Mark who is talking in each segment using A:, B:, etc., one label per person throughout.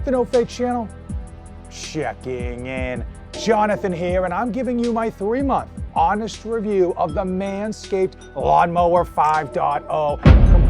A: The No Fake channel, checking in. Jonathan here, and I'm giving you my 3-month honest review of the Manscaped Lawn Mower 5.0.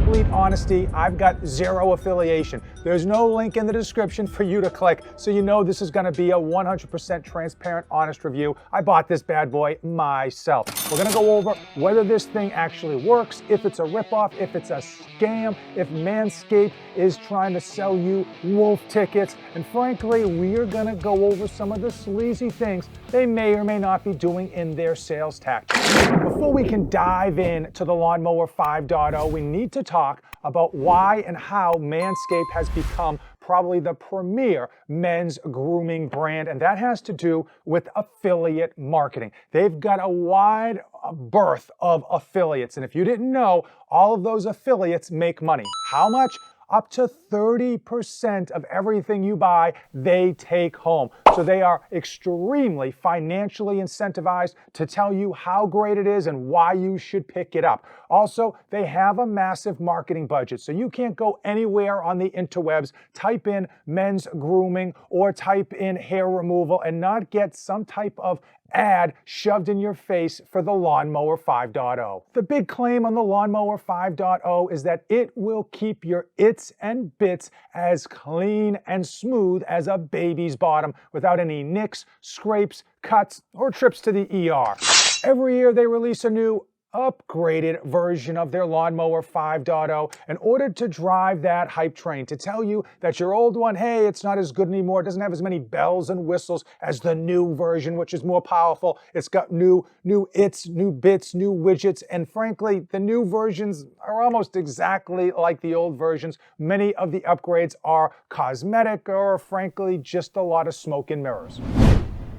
A: Complete honesty, I've got zero affiliation. There's no link in the description for you to click, so you know this is gonna be a 100% transparent, honest review. I bought this bad boy myself. We're gonna go over whether this thing actually works, if it's a ripoff, if it's a scam, if Manscaped is trying to sell you wolf tickets, and frankly, we're gonna go over some of the sleazy things they may or may not be doing in their sales tactics. Before we can dive in to the Lawn Mower 5.0, we need to talk about why and how Manscaped has become probably the premier men's grooming brand, and that has to do with affiliate marketing. They've got a wide berth of affiliates, and if you didn't know, all of those affiliates make money. How much? Up to 30% of everything you buy, they take home. So they are extremely financially incentivized to tell you how great it is and why you should pick it up. Also, they have a massive marketing budget, so you can't go anywhere on the interwebs, type in men's grooming or type in hair removal and not get some type of ad shoved in your face for the Lawn Mower 5.0. The big claim on the Lawn Mower 5.0 is that it will keep your its and bits as clean and smooth as a baby's bottom without any nicks, scrapes, cuts, or trips to the ER. Every year they release a new upgraded version of their Lawn Mower 5.0 in order to drive that hype train, to tell you that your old one, hey, it's not as good anymore, it doesn't have as many bells and whistles as the new version, which is more powerful. It's got new bits, new widgets, and frankly, the new versions are almost exactly like the old versions. Many of the upgrades are cosmetic or frankly, just a lot of smoke and mirrors.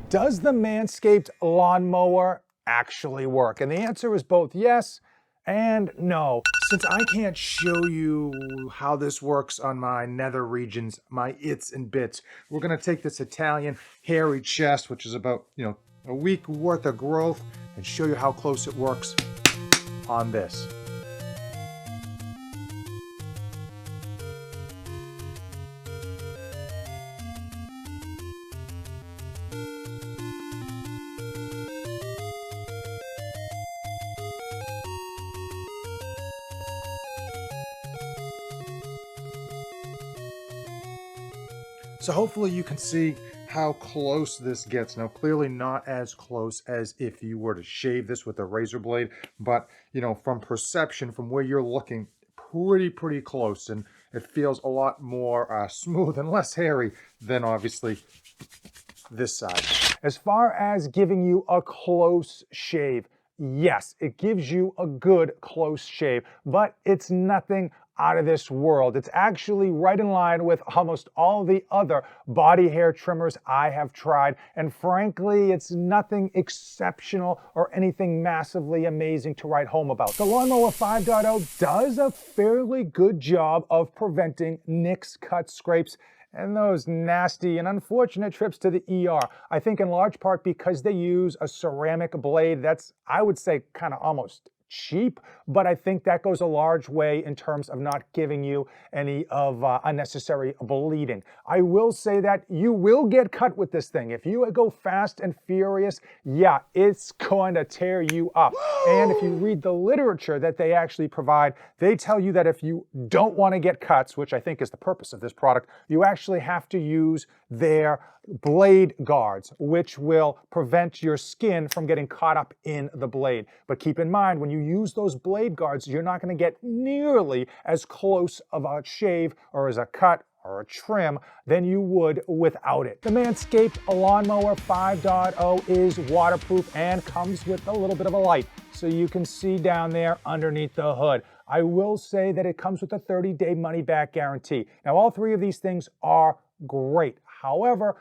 A: Does the Manscaped Lawn Mower actually work? And the answer is both yes and no. Since I can't show you how this works on my nether regions, my its and bits, we're gonna take this Italian hairy chest, which is about, a week worth of growth, and show you how close it works on this. So hopefully you can see how close this gets. Now, clearly not as close as if you were to shave this with a razor blade, but from perception, from where you're looking, pretty close, and it feels a lot more smooth and less hairy than obviously this side. As far as giving you a close shave, yes, it gives you a good close shave, but it's nothing out of this world. It's actually right in line with almost all the other body hair trimmers I have tried, and frankly, it's nothing exceptional or anything massively amazing to write home about. The Lawn Mower 5.0 does a fairly good job of preventing nicks, cuts, scrapes, and those nasty and unfortunate trips to the ER. I think in large part because they use a ceramic blade that's, I would say, kind of almost cheap, but I think that goes a large way in terms of not giving you any of unnecessary bleeding. I will say that you will get cut with this thing. If you go fast and furious, yeah, it's going to tear you up. And if you read the literature that they actually provide, they tell you that if you don't want to get cuts, which I think is the purpose of this product, you actually have to use their blade guards, which will prevent your skin from getting caught up in the blade. But keep in mind, when you use those blade guards, you're not going to get nearly as close of a shave or as a cut or a trim than you would without it. The Manscaped Lawn Mower 5.0 is waterproof and comes with a little bit of a light, so you can see down there underneath the hood. I will say that it comes with a 30-day money-back guarantee. Now, all three of these things are great. However,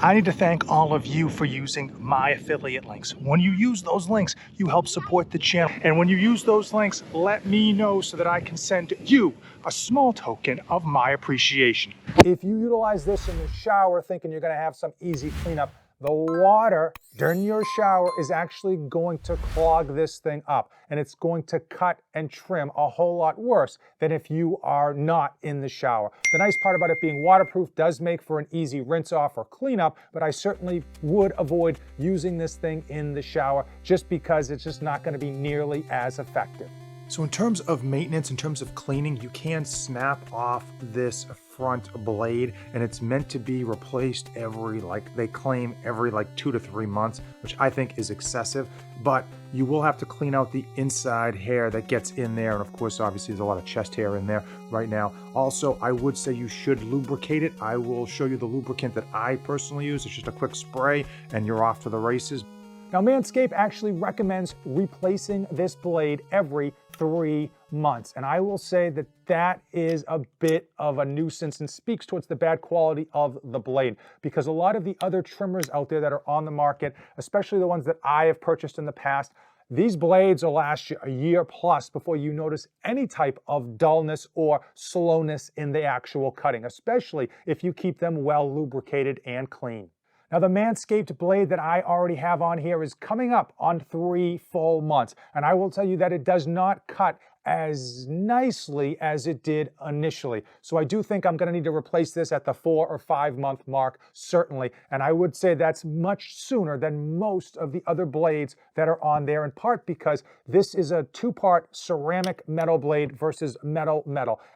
A: I need to thank all of you for using my affiliate links. When you use those links, you help support the channel. And when you use those links, let me know so that I can send you a small token of my appreciation. If you utilize this in the shower thinking you're gonna have some easy cleanup, the water during your shower is actually going to clog this thing up, and it's going to cut and trim a whole lot worse than if you are not in the shower. The nice part about it being waterproof does make for an easy rinse off or cleanup, but I certainly would avoid using this thing in the shower just because it's just not going to be nearly as effective. So in terms of maintenance, in terms of cleaning, you can snap off this front blade, and it's meant to be replaced every, like they claim, every like 2 to 3 months, which I think is excessive, but you will have to clean out the inside hair that gets in there. And of course, obviously there's a lot of chest hair in there right now. Also, I would say you should lubricate it. I will show you the lubricant that I personally use. It's just a quick spray and you're off to the races. Now, Manscaped actually recommends replacing this blade every 3 months. And I will say that that is a bit of a nuisance and speaks towards the bad quality of the blade, because a lot of the other trimmers out there that are on the market, especially the ones that I have purchased in the past, these blades will last you a year plus before you notice any type of dullness or slowness in the actual cutting, especially if you keep them well lubricated and clean. Now, the Manscaped blade that I already have on here is coming up on 3 full months, and I will tell you that it does not cut as nicely as it did initially. So I do think I'm going to need to replace this at the 4 or 5 month mark, certainly. And I would say that's much sooner than most of the other blades that are on there, in part because this is a 2-part ceramic metal blade versus metal.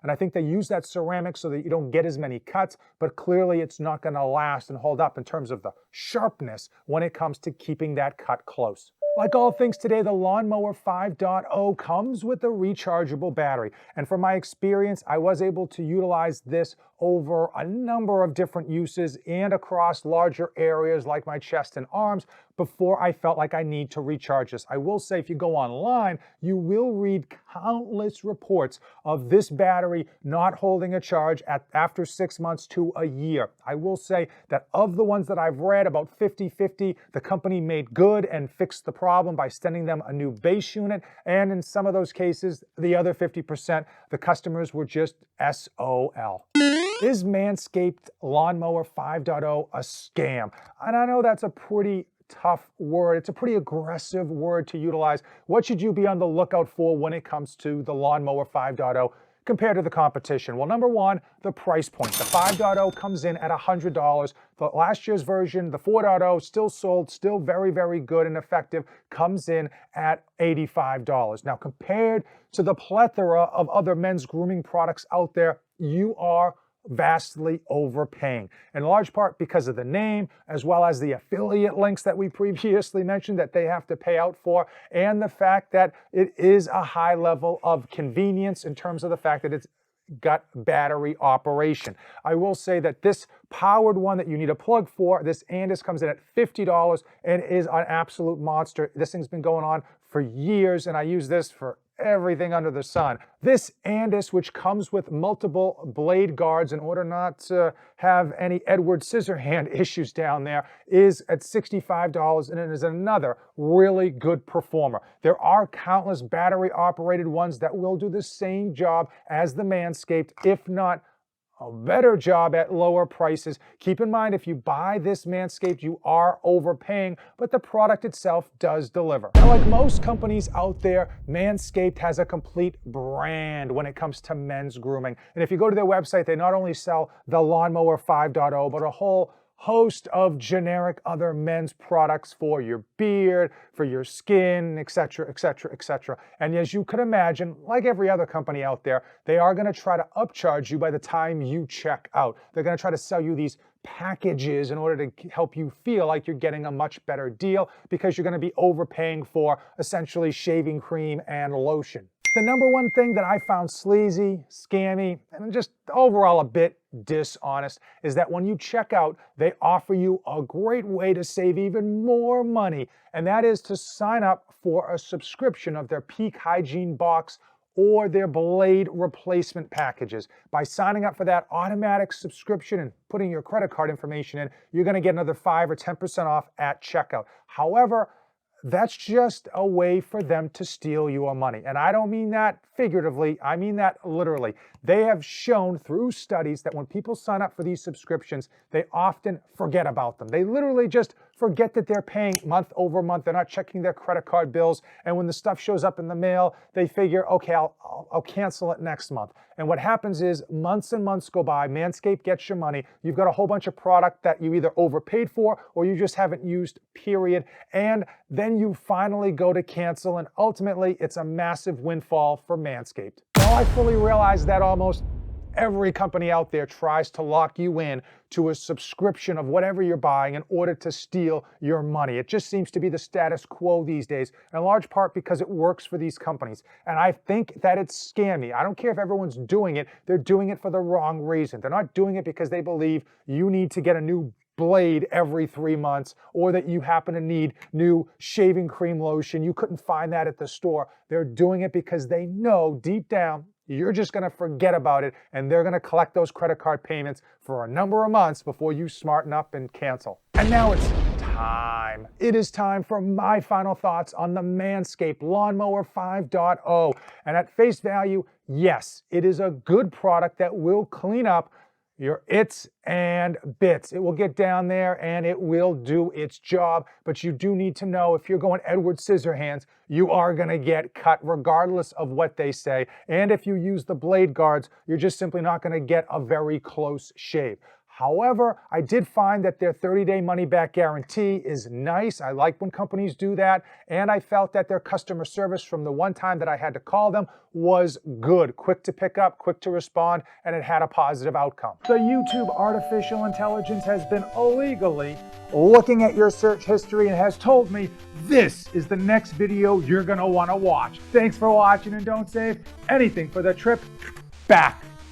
A: And I think they use that ceramic so that you don't get as many cuts, but clearly it's not going to last and hold up in terms of the sharpness when it comes to keeping that cut close. Like all things today, the Lawn Mower 5.0 comes with a rechargeable battery. And from my experience, I was able to utilize this over a number of different uses and across larger areas like my chest and arms before I felt like I need to recharge this. I will say, if you go online, you will read countless reports of this battery not holding a charge after 6 months to a year. I will say that of the ones that I've read, about 50-50, the company made good and fixed the problem by sending them a new base unit. And in some of those cases, the other 50%, the customers were just SOL. Is Manscaped Lawn Mower 5.0 a scam? And I know that's a pretty tough word. It's a pretty aggressive word to utilize. What should you be on the lookout for when it comes to the Lawn Mower 5.0 compared to the competition? Well, number one, the price point. The 5.0 comes in at $100. The last year's version, the 4.0, still sold, still very, very good and effective, comes in at $85. Now, compared to the plethora of other men's grooming products out there, you are vastly overpaying, in large part because of the name, as well as the affiliate links that we previously mentioned that they have to pay out for, and the fact that it is a high level of convenience in terms of the fact that it's got battery operation. I will say that this powered one that you need a plug for, this Andis, comes in at $50 and is an absolute monster. This thing's been going on for years, and I use this for everything under the sun. This Andis, which comes with multiple blade guards in order not to have any Edward Scissorhand issues down there, is at $65, and it is another really good performer. There are countless battery operated ones that will do the same job as the Manscaped, if not a better job at lower prices. Keep in mind, if you buy this Manscaped, you are overpaying, but the product itself does deliver. Now, like most companies out there, Manscaped has a complete brand when it comes to men's grooming. And if you go to their website, they not only sell the Lawn Mower 5.0, but a whole host of generic other men's products for your beard, for your skin, etc., etc., etc. And as you could imagine, like every other company out there, they are going to try to upcharge you by the time you check out. They're going to try to sell you these packages in order to help you feel like you're getting a much better deal, because you're going to be overpaying for essentially shaving cream and lotion. The number one thing that I found sleazy, scammy, and just overall a bit dishonest is that when you check out, they offer you a great way to save even more money, and that is to sign up for a subscription of their Peak Hygiene box or their blade replacement packages. By signing up for that automatic subscription and putting your credit card information in, you're going to get another 5 or 10% off at checkout. However, that's just a way for them to steal your money. And I don't mean that figuratively, I mean that literally. They have shown through studies that when people sign up for these subscriptions, they often forget about them. They literally just forget that they're paying month over month. They're not checking their credit card bills. And when the stuff shows up in the mail, they figure, okay, I'll cancel it next month. And what happens is months and months go by, Manscaped gets your money, you've got a whole bunch of product that you either overpaid for or you just haven't used, period. And then you finally go to cancel, and ultimately it's a massive windfall for Manscaped. Now I fully realize that almost every company out there tries to lock you in to a subscription of whatever you're buying in order to steal your money. It just seems to be the status quo these days, in large part because it works for these companies. And I think that it's scammy. I don't care if everyone's doing it, they're doing it for the wrong reason. They're not doing it because they believe you need to get a new blade every 3 months, or that you happen to need new shaving cream lotion. You couldn't find that at the store. They're doing it because they know deep down you're just going to forget about it, and they're going to collect those credit card payments for a number of months before you smarten up and cancel. And now it's time. It is time for my final thoughts on the Manscaped Lawn Mower 5.0. And at face value, yes, it is a good product that will clean up your its and bits. It will get down there and it will do its job, but you do need to know if you're going Edward Scissorhands, you are gonna get cut regardless of what they say. And if you use the blade guards, you're just simply not gonna get a very close shave. However, I did find that their 30-day money-back guarantee is nice. I like when companies do that, and I felt that their customer service from the one time that I had to call them was good. Quick to pick up, quick to respond, and it had a positive outcome. The YouTube artificial intelligence has been illegally looking at your search history and has told me this is the next video you're gonna wanna watch. Thanks for watching, and don't save anything for the trip back